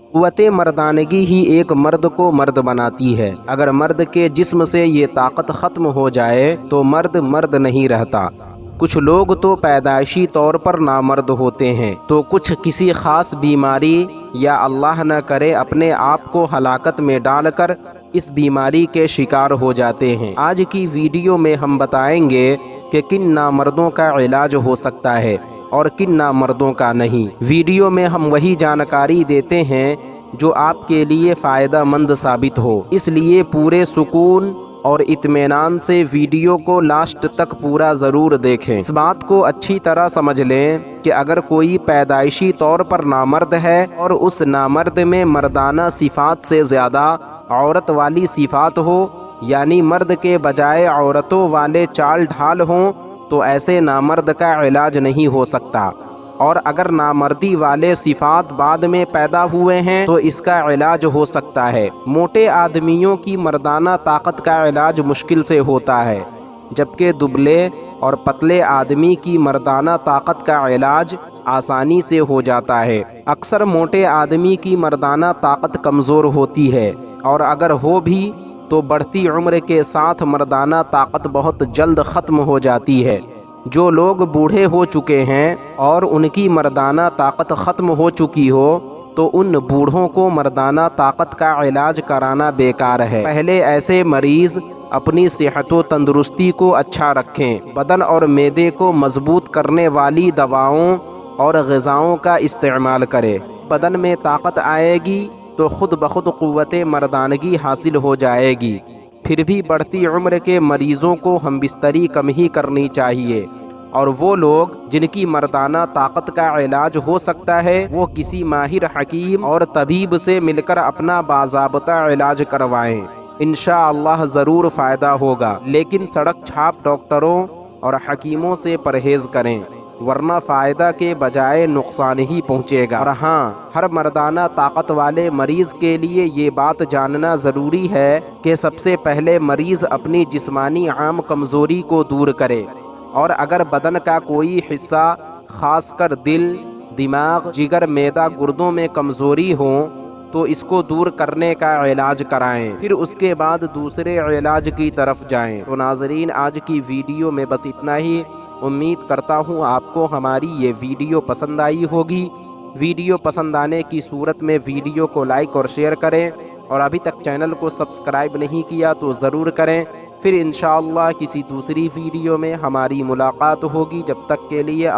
قوت مردانگی ہی ایک مرد کو مرد بناتی ہے۔ اگر مرد کے جسم سے یہ طاقت ختم ہو جائے تو مرد مرد نہیں رہتا۔ کچھ لوگ تو پیدائشی طور پر نامرد ہوتے ہیں تو کچھ کسی خاص بیماری یا اللہ نہ کرے اپنے آپ کو ہلاکت میں ڈال کر اس بیماری کے شکار ہو جاتے ہیں۔ آج کی ویڈیو میں ہم بتائیں گے کہ کن نامردوں کا علاج ہو سکتا ہے اور کن نامردوں کا نہیں۔ ویڈیو میں ہم وہی جانکاری دیتے ہیں جو آپ کے لیے فائدہ مند ثابت ہو، اس لیے پورے سکون اور اطمینان سے ویڈیو کو لاسٹ تک پورا ضرور دیکھیں۔ اس بات کو اچھی طرح سمجھ لیں کہ اگر کوئی پیدائشی طور پر نامرد ہے اور اس نامرد میں مردانہ صفات سے زیادہ عورت والی صفات ہو، یعنی مرد کے بجائے عورتوں والے چال ڈھال ہوں، تو ایسے نامرد کا علاج نہیں ہو سکتا۔ اور اگر نامردی والے صفات بعد میں پیدا ہوئے ہیں تو اس کا علاج ہو سکتا ہے۔ موٹے آدمیوں کی مردانہ طاقت کا علاج مشکل سے ہوتا ہے، جبکہ دبلے اور پتلے آدمی کی مردانہ طاقت کا علاج آسانی سے ہو جاتا ہے۔ اکثر موٹے آدمی کی مردانہ طاقت کمزور ہوتی ہے، اور اگر ہو بھی تو بڑھتی عمر کے ساتھ مردانہ طاقت بہت جلد ختم ہو جاتی ہے۔ جو لوگ بوڑھے ہو چکے ہیں اور ان کی مردانہ طاقت ختم ہو چکی ہو تو ان بوڑھوں کو مردانہ طاقت کا علاج کرانا بیکار ہے۔ پہلے ایسے مریض اپنی صحت و تندرستی کو اچھا رکھیں، بدن اور معدے کو مضبوط کرنے والی دواؤں اور غذاؤں کا استعمال کریں۔ بدن میں طاقت آئے گی تو خود بخود قوت مردانگی حاصل ہو جائے گی۔ پھر بھی بڑھتی عمر کے مریضوں کو ہم بستری کم ہی کرنی چاہیے، اور وہ لوگ جن کی مردانہ طاقت کا علاج ہو سکتا ہے وہ کسی ماہر حکیم اور طبیب سے مل کر اپنا باضابطہ علاج کروائیں۔ انشاءاللہ ضرور فائدہ ہوگا، لیکن سڑک چھاپ ڈاکٹروں اور حکیموں سے پرہیز کریں، ورنہ فائدہ کے بجائے نقصان ہی پہنچے گا۔ اور ہاں، ہر مردانہ طاقت والے مریض کے لیے یہ بات جاننا ضروری ہے کہ سب سے پہلے مریض اپنی جسمانی عام کمزوری کو دور کرے، اور اگر بدن کا کوئی حصہ خاص کر دل، دماغ، جگر، معدہ، گردوں میں کمزوری ہو تو اس کو دور کرنے کا علاج کرائیں، پھر اس کے بعد دوسرے علاج کی طرف جائیں۔ تو ناظرین، آج کی ویڈیو میں بس اتنا ہی۔ امید کرتا ہوں آپ کو ہماری یہ ویڈیو پسند آئی ہوگی۔ ویڈیو پسند آنے کی صورت میں ویڈیو کو لائک اور شیئر کریں، اور ابھی تک چینل کو سبسکرائب نہیں کیا تو ضرور کریں۔ پھر انشاءاللہ کسی دوسری ویڈیو میں ہماری ملاقات ہوگی، جب تک کے لیے